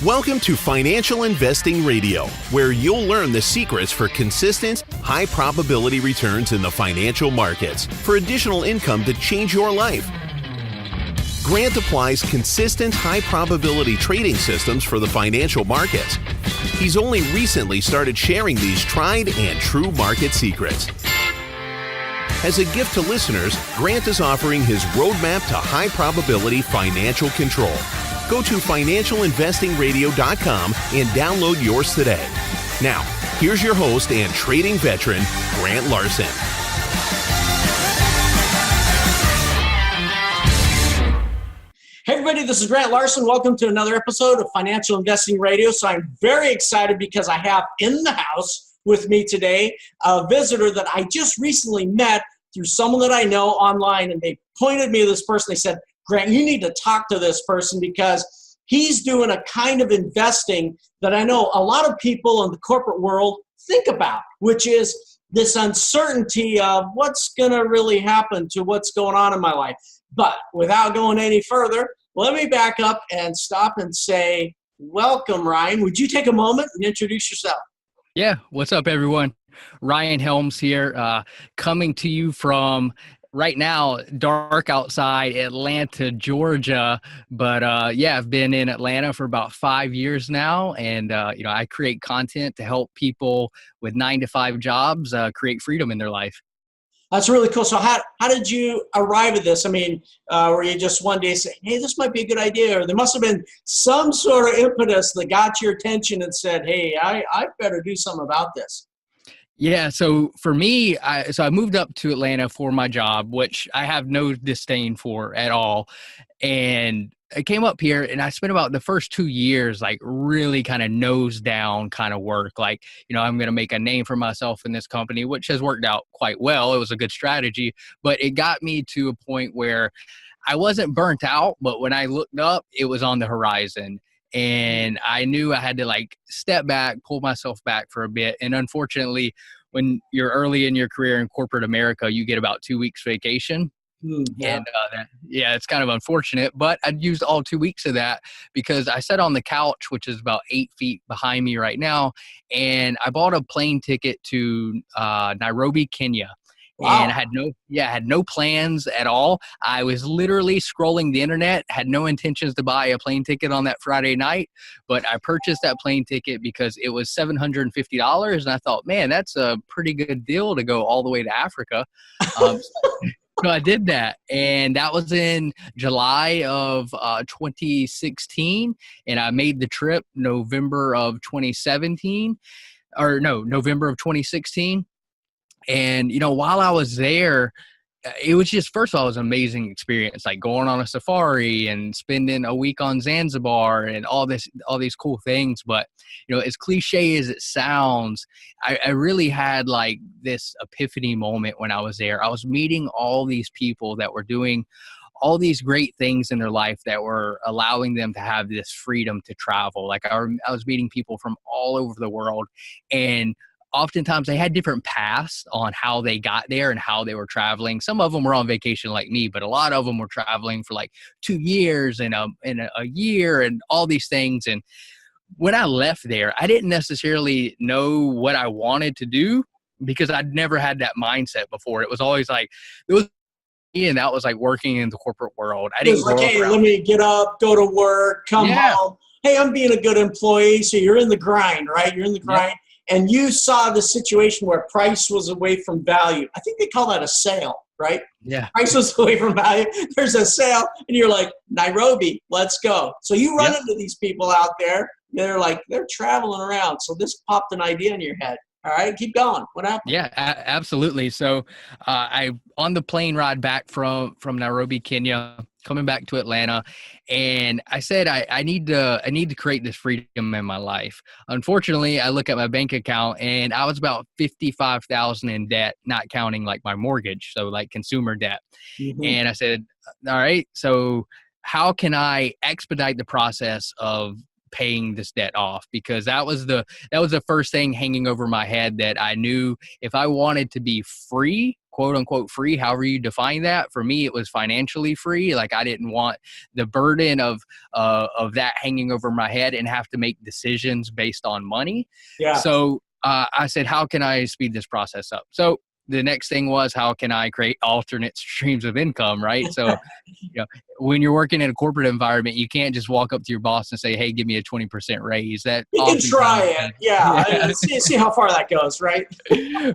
Welcome to Financial Investing Radio, where you'll learn the secrets for consistent, high-probability returns in the financial markets for additional income to change your life. Grant applies consistent, high-probability trading systems for the financial markets. He's only recently started sharing these tried and true market secrets. As a gift to listeners, Grant is offering his roadmap to high-probability financial control. Go to financialinvestingradio.com and download yours today. Now, here's your host and trading veteran, Grant Larson. Hey everybody, this is Grant Larson. Welcome to another episode of Financial Investing Radio. So I'm very excited because I have in the house with me today a visitor that I just recently met through someone that I know online, and they pointed me to this person. They said, Grant, you need to talk to this person because he's doing a kind of investing that I know a lot of people in the corporate world think about, which is this uncertainty of what's going to really happen to what's going on in my life. But without going any further, let me back up and stop and say, welcome, Ryan. Would you take a moment and introduce yourself? Yeah. What's up, everyone? Ryan Helms here, coming to you from right now, dark outside Atlanta, Georgia. But I've been in Atlanta for about 5 years now. And, I create content to help people with 9-to-5 jobs create freedom in their life. That's really cool. So how did you arrive at this? I mean, were you just one day saying, hey, this might be a good idea? Or there must have been some sort of impetus that got your attention and said, hey, I better do something about this. Yeah. So for me, I moved up to Atlanta for my job, which I have no disdain for at all. And I came up here and I spent about the first 2 years, like really kind of nose down kind of work. Like, I'm going to make a name for myself in this company, which has worked out quite well. It was a good strategy, but it got me to a point where I wasn't burnt out, but when I looked up, it was on the horizon. And I knew I had to step back, pull myself back for a bit. And unfortunately, when you're early in your career in corporate America, you get about 2 weeks vacation. Yeah. And it's kind of unfortunate, but I'd used all 2 weeks of that because I sat on the couch, which is about 8 feet behind me right now. And I bought a plane ticket to Nairobi, Kenya. Wow. And I had no plans at all. I was literally scrolling the internet, had no intentions to buy a plane ticket on that Friday night, but I purchased that plane ticket because it was $750. And I thought, man, that's a pretty good deal to go all the way to Africa. So I did that. And that was in July of 2016. And I made the trip November of 2016. And, while I was there, it was just, first of all, it was an amazing experience, like going on a safari and spending a week on Zanzibar and all these cool things. But, as cliche as it sounds, I really had this epiphany moment when I was there. I was meeting all these people that were doing all these great things in their life that were allowing them to have this freedom to travel. Like I was meeting people from all over the world, and oftentimes they had different paths on how they got there and how they were traveling. Some of them were on vacation like me, but a lot of them were traveling for 2 years and a year and all these things. And when I left there, I didn't necessarily know what I wanted to do because I'd never had that mindset before. It was always it was me, and that was working in the corporate world. I didn't hey, let me get up, go to work, come home. Hey, I'm being a good employee. So you're in the grind, right? You're in the grind. Yep. And you saw the situation where price was away from value. I think they call that a sale, right? Yeah. Price was away from value. There's a sale, and you're like, Nairobi, let's go. So you run into these people out there. They're traveling around. So this popped an idea in your head. All right, keep going. What happened? Yeah, absolutely. So I on the plane ride back from Nairobi, Kenya, coming back to Atlanta, and I said I need to create this freedom in my life. Unfortunately, I look at my bank account and I was about $55,000 in debt, not counting my mortgage, so consumer debt. Mm-hmm. And I said, all right, so how can I expedite the process of paying this debt off, because that was the first thing hanging over my head, that I knew if I wanted to be free, quote unquote free, however you define that. For me, it was financially free. Like, I didn't want the burden of that hanging over my head and have to make decisions based on money. Yeah. So I said, how can I speed this process up? So the next thing was, how can I create alternate streams of income, right? So, when you're working in a corporate environment, you can't just walk up to your boss and say, hey, give me a 20% raise. That you can try it. Yeah. See how far that goes, right?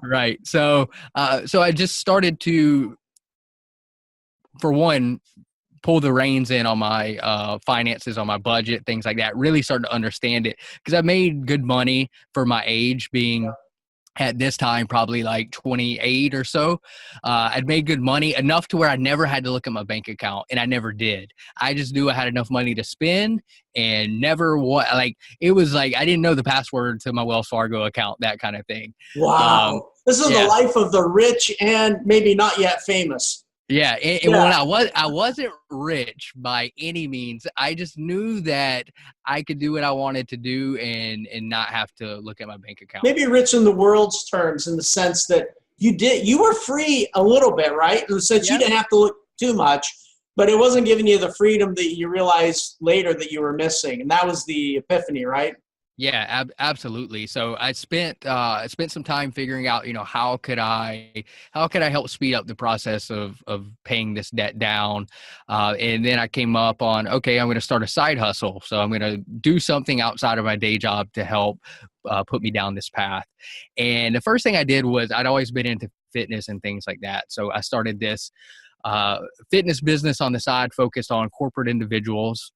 Right. So I just started to, for one, pull the reins in on my finances, on my budget, things like that, really started to understand it, because I made good money for my age, being at this time probably like 28 or so. I'd made good money, enough to where I never had to look at my bank account, and I never did. I just knew I had enough money to spend, and never it was like I didn't know the password to my Wells Fargo account, that kind of thing. Wow. This is the life of the rich and maybe not yet famous. Yeah, and when I wasn't rich by any means. I just knew that I could do what I wanted to do and not have to look at my bank account. Maybe rich in the world's terms, in the sense that you were free a little bit, right? In the sense you didn't have to look too much, but it wasn't giving you the freedom that you realized later that you were missing, and that was the epiphany, right? Yeah, absolutely. So I spent some time figuring out, how could I help speed up the process of paying this debt down, and then I came up on, okay, I'm going to start a side hustle. So I'm going to do something outside of my day job to help put me down this path. And the first thing I did was, I'd always been into fitness and things like that. So I started this fitness business on the side, focused on corporate individuals.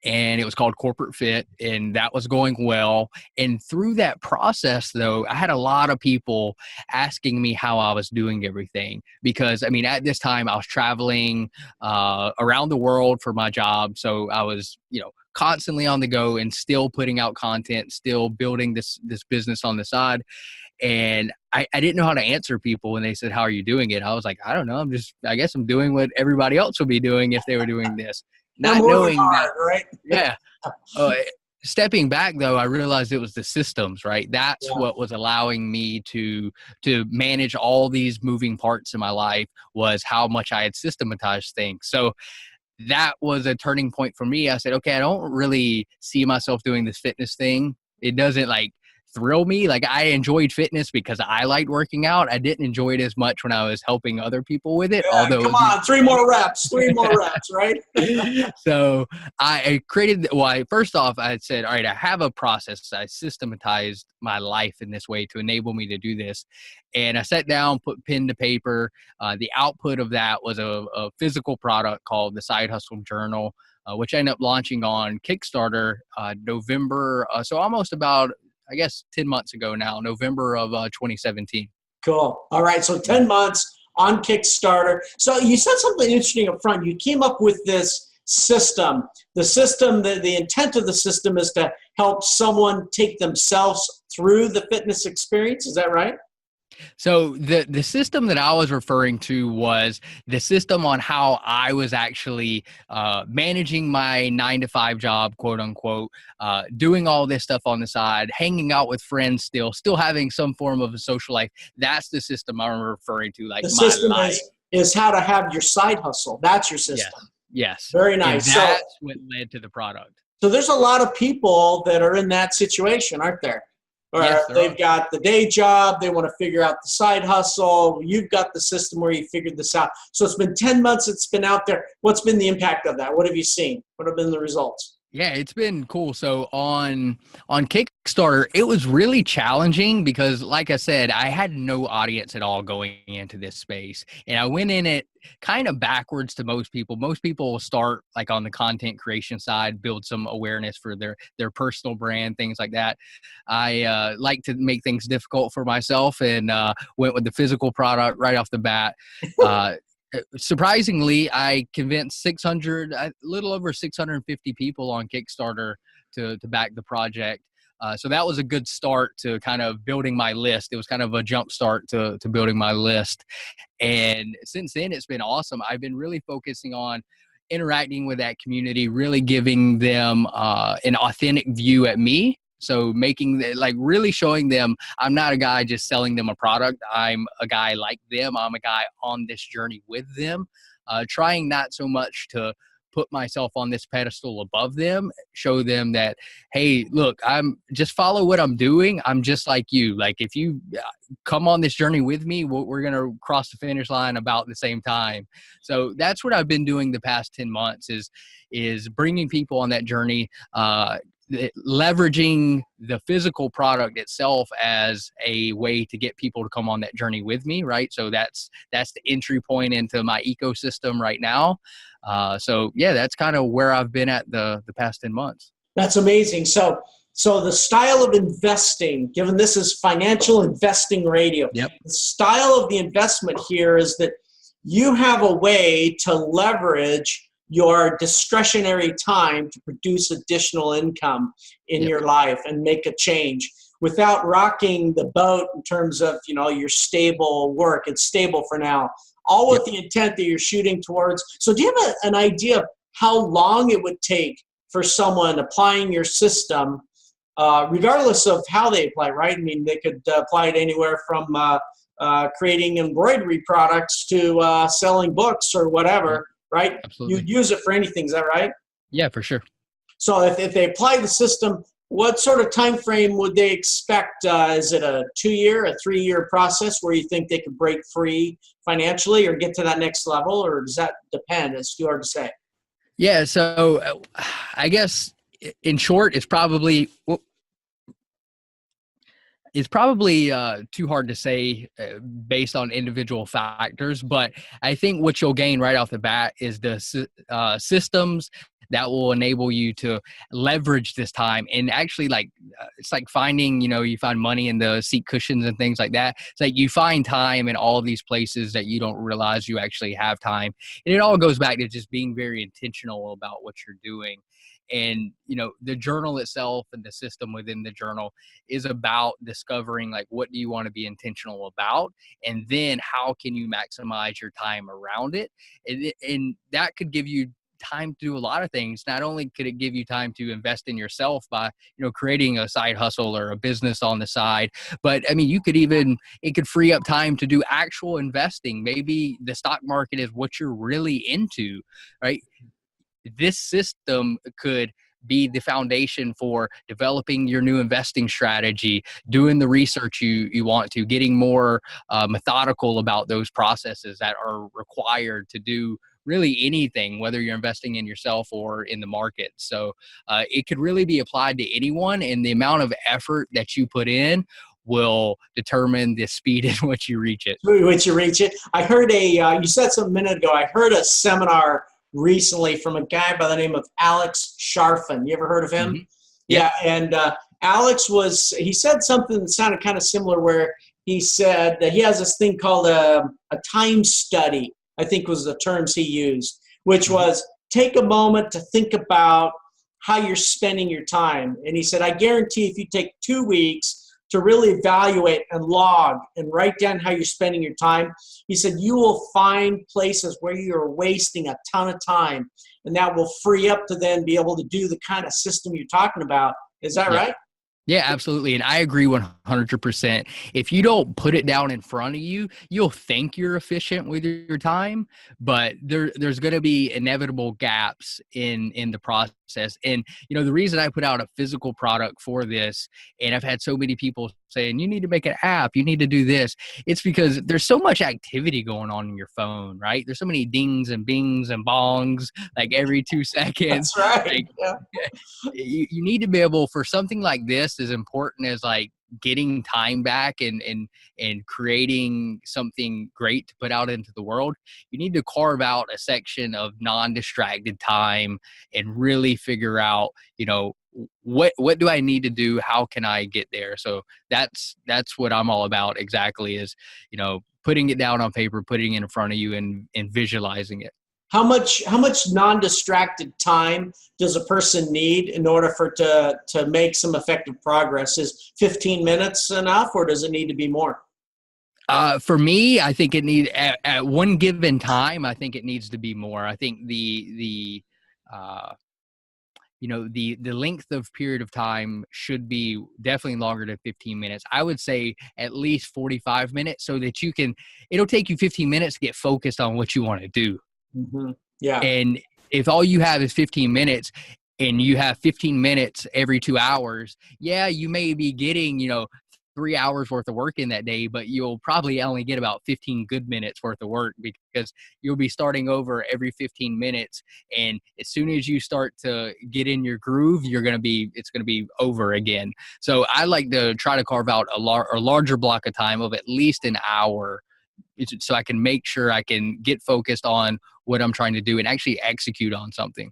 And it was called Corporate Fit, and that was going well. And through that process, though, I had a lot of people asking me how I was doing everything, because at this time I was traveling around the world for my job. So I was, constantly on the go and still putting out content, still building this business on the side. And I didn't know how to answer people when they said, how are you doing it? I was like, I don't know. I guess I'm doing what everybody else would be doing if they were doing this. Not knowing that, right? Yeah. Stepping back, though, I realized it was the systems, right? That's what was allowing me to manage all these moving parts in my life, was how much I had systematized things. So that was a turning point for me. I said, okay, I don't really see myself doing this fitness thing. It doesn't thrill me. I enjoyed fitness because I liked working out. I didn't enjoy it as much when I was helping other people with it. Although, come on, three more reps, right? So I created, first off, I said, all right, I have a process. I systematized my life in this way to enable me to do this. And I sat down, put pen to paper. The output of that was a physical product called the Side Hustle Journal, which I ended up launching on Kickstarter November. So almost about, 10 months ago now, November of 2017. Cool. All right. So 10 months on Kickstarter. So you said something interesting up front. You came up with this system. The system, the intent of the system is to help someone take themselves through the fitness experience. Is that right? So the system that I was referring to was the system on how I was actually managing my 9-to-5 job, quote unquote, doing all this stuff on the side, hanging out with friends, still having some form of a social life. That's the system I'm referring to. The system is how to have your side hustle. That's your system. Yes. Very nice. And that's what led to the product. So there's a lot of people that are in that situation, aren't there? Or they've got the day job, they want to figure out the side hustle. You've got the system where you figured this out. So it's been 10 months it's been out there. What's been the impact of that? What have you seen? What have been the results? Yeah, it's been cool. So on Kickstarter, it was really challenging because, like I said, I had no audience at all going into this space. And I went in it kind of backwards to most people. Most people will start on the content creation side, build some awareness for their personal brand, things like that. I like to make things difficult for myself and went with the physical product right off the bat. Surprisingly, I convinced a little over 650 people on Kickstarter to back the project. So that was a good start to kind of building my list. It was kind of a jump start to building my list. And since then, it's been awesome. I've been really focusing on interacting with that community, really giving them an authentic view at me. So really showing them I'm not a guy just selling them a product. I'm a guy like them. I'm a guy on this journey with them, trying not so much to put myself on this pedestal above them, show them that, hey, look, I'm just follow what I'm doing. I'm just like you. Like if you come on this journey with me, we're going to cross the finish line about the same time. So that's what I've been doing the past 10 months is bringing people on that journey, leveraging the physical product itself as a way to get people to come on that journey with me, right? So that's the entry point into my ecosystem right now. So yeah, that's kind of where I've been at the past 10 months. That's amazing. So the style of investing, given this is financial investing radio, Yep. The style of the investment here is that you have a way to leverage your discretionary time to produce additional income in Yep. your life and make a change without rocking the boat in terms of, your stable work. It's stable for now, all with Yep. the intent that you're shooting towards. So do you have an idea of how long it would take for someone applying your system, regardless of how they apply, right? I mean, they could apply it anywhere from creating embroidery products to selling books or whatever, right? Absolutely. You'd use it for anything, is that right? Yeah, for sure. So if they apply the system, what sort of time frame would they expect? Is it a 2-year, a 3-year process where you think they could break free financially or get to that next level, or does that depend? It's too hard to say. Yeah, so I guess in short, it's probably too hard to say based on individual factors, but I think what you'll gain right off the bat is the systems that will enable you to leverage this time. And actually, it's like finding, you find money in the seat cushions and things like that. It's like you find time in all these places that you don't realize you actually have time. And it all goes back to just being very intentional about what you're doing. And, the journal itself and the system within the journal is about discovering, what do you want to be intentional about? And then how can you maximize your time around it? And that could give you time to do a lot of things. Not only could it give you time to invest in yourself by, creating a side hustle or a business on the side, but I mean, it could free up time to do actual investing. Maybe the stock market is what you're really into, right? This system could be the foundation for developing your new investing strategy, doing the research you want to, getting more methodical about those processes that are required to do really anything, whether you're investing in yourself or in the market. So it could really be applied to anyone, and the amount of effort that you put in will determine the speed in which you reach it. I heard you said something a minute ago, I heard a seminar recently from a guy by the name of Alex Sharfin. You ever heard of him? Mm-hmm. Yeah. And Alex he said something that sounded kind of similar, where he said that he has this thing called a time study, I think was the terms he used, which was take a moment to think about how you're spending your time. And he said, I guarantee if you take 2 weeks to really evaluate and log and write down how you're spending your time, he said, you will find places where you're wasting a ton of time, and that will free up to then be able to do the kind of system you're talking about. Is that right? Yeah, absolutely. And I agree 100%. If you don't put it down in front of you, you'll think you're efficient with your time, but there's going to be inevitable gaps in the process. And, the reason I put out a physical product for this, and I've had so many people saying, you need to make an app, you need to do this. It's because there's so much activity going on in your phone, right? There's so many dings and bings and bongs, every 2 seconds. That's right. You need to be able, for something like this, as important as getting time back and creating something great to put out into the world, you need to carve out a section of non-distracted time and really figure out, what do I need to do? How can I get there? So that's what I'm all about exactly, is, putting it down on paper, putting it in front of you and visualizing it. How much non-distracted time does a person need in order to make some effective progress? Is 15 minutes enough, or does it need to be more? For me, I think it need at one given time, I think it needs to be more. I think uh, the length of period of time should be definitely longer than 15 minutes. I would say at least 45 minutes so that it'll take you 15 minutes to get focused on what you want to do. Mm-hmm. Yeah. And if all you have is 15 minutes and you have 15 minutes every 2 hours, yeah, you may be getting, 3 hours worth of work in that day, but you'll probably only get about 15 good minutes worth of work because you'll be starting over every 15 minutes. And as soon as you start to get in your groove, it's going to be over again. So I like to try to carve out a larger block of time of at least an hour so I can make sure I can get focused on what I'm trying to do and actually execute on something.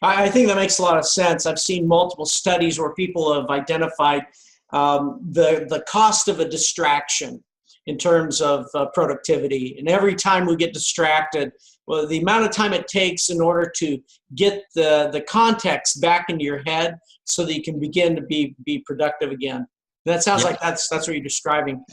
I think that makes a lot of sense. I've seen multiple studies where people have identified the cost of a distraction in terms of productivity. And every time we get distracted, well, the amount of time it takes in order to get the context back into your head so that you can begin to be productive again. That sounds like that's what you're describing.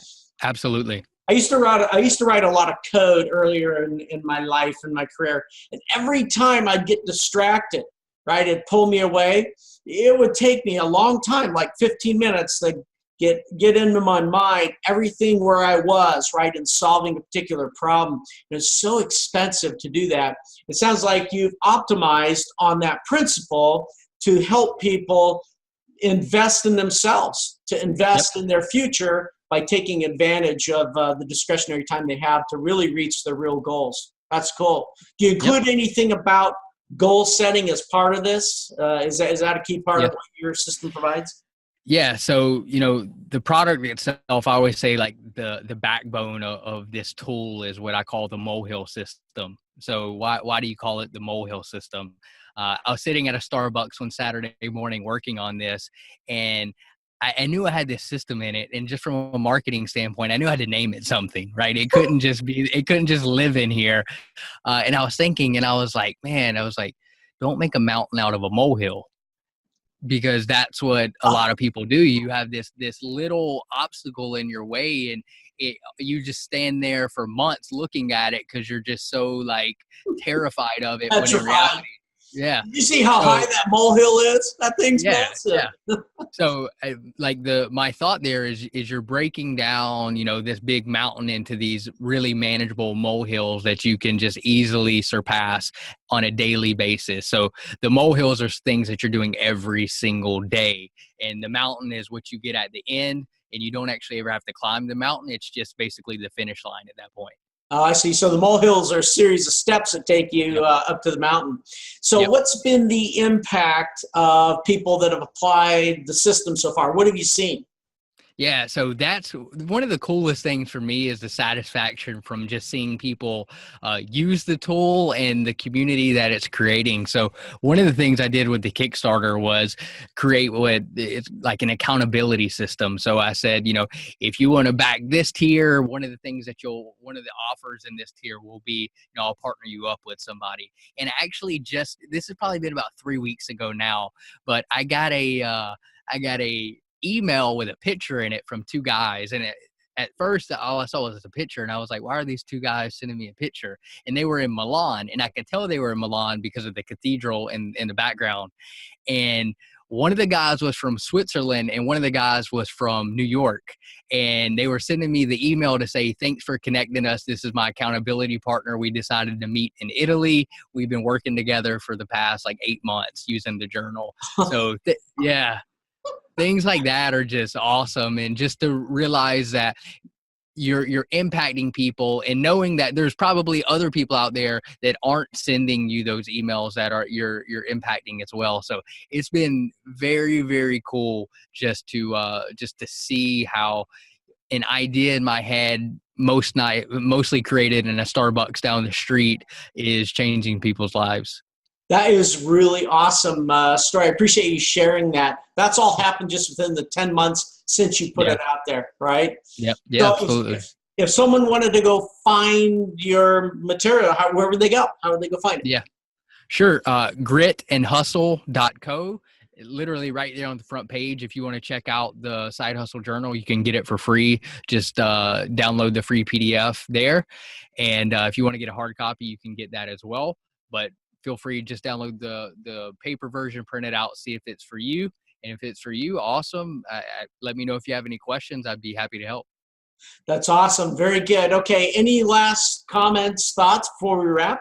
Absolutely. I used to write a lot of code earlier in my life and my career, and every time I'd get distracted, right, it'd pull me away. It would take me a long time, like 15 minutes, to get into my mind everything where I was, right, in solving a particular problem. It's so expensive to do that. It sounds like you've optimized on that principle to help people invest in themselves, to invest in their future by taking advantage of the discretionary time they have to really reach their real goals. That's cool. Do you include anything about goal setting as part of this? Is that a key part of what your system provides? Yeah. So, the product itself, I always say like the backbone of this tool is what I call the molehill system. So why do you call it the molehill system? I was sitting at a Starbucks one Saturday morning working on this, and I knew I had this system in it. And just from a marketing standpoint, I knew I had to name it something, right? It couldn't just live in here. And I was thinking, and I was like, don't make a mountain out of a molehill, because that's what a lot of people do. You have this little obstacle in your way, and you just stand there for months looking at it because you're just so like terrified of it. When in reality, you see how high that molehill is? That thing's massive. Yeah. So my thought there is you're breaking down, this big mountain into these really manageable molehills that you can just easily surpass on a daily basis. So the molehills are things that you're doing every single day, and the mountain is what you get at the end, and you don't actually ever have to climb the mountain. It's just basically the finish line at that point. I see. So the molehills are a series of steps that take you up to the mountain. So what's been the impact of people that have applied the system so far? What have you seen? Yeah, so that's one of the coolest things for me is the satisfaction from just seeing people use the tool and the community that it's creating. So one of the things I did with the Kickstarter was create what it's like an accountability system. So I said, if you want to back this tier, one of the offers in this tier will be, I'll partner you up with somebody. And actually this has probably been about 3 weeks ago now, but I got a email with a picture in it from two guys, and at first all I saw was a picture, and I was like, why are these two guys sending me a picture? And they were in Milan, and I could tell they were in Milan because of the cathedral in the background. And one of the guys was from Switzerland and one of the guys was from New York, and they were sending me the email to say, thanks for connecting us. This is my accountability partner. We decided to meet in Italy. We've been working together for the past 8 months using the journal. So things like that are just awesome. And just to realize that you're impacting people, and knowing that there's probably other people out there that aren't sending you those emails that you're impacting as well. So it's been very, very cool just to see how an idea in my head mostly created in a Starbucks down the street is changing people's lives. That is really awesome story. I appreciate you sharing that. That's all happened just within the 10 months since you put it out there, right? Yep. Yeah, so absolutely. If someone wanted to go find your material, where would they go? How would they go find it? Yeah, sure. Gritandhustle.co. literally right there on the front page. If you want to check out the Side Hustle Journal, you can get it for free. Just download the free PDF there. And if you want to get a hard copy, you can get that as well. But feel free to just download the paper version, print it out, see if it's for you. And if it's for you, awesome. Let me know if you have any questions. I'd be happy to help. That's awesome. Very good. Okay. Any last comments, thoughts before we wrap?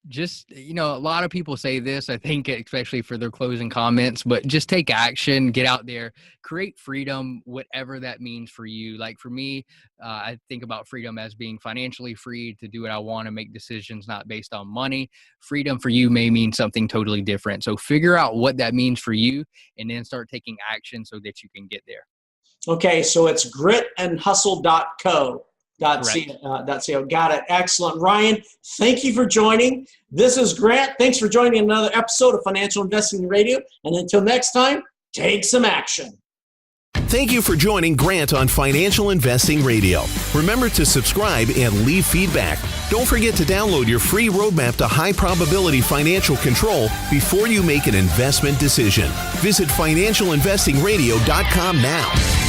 Just, a lot of people say this, I think, especially for their closing comments, but just take action, get out there, create freedom, whatever that means for you. Like for me, I think about freedom as being financially free to do what I want to, make decisions not based on money. Freedom for you may mean something totally different. So figure out what that means for you and then start taking action so that you can get there. Okay. So it's gritandhustle.co. .co. Got it. Excellent. Ryan, thank you for joining. This is Grant. Thanks for joining another episode of Financial Investing Radio. And until next time, take some action. Thank you for joining Grant on Financial Investing Radio. Remember to subscribe and leave feedback. Don't forget to download your free roadmap to high probability financial control before you make an investment decision. Visit financialinvestingradio.com now.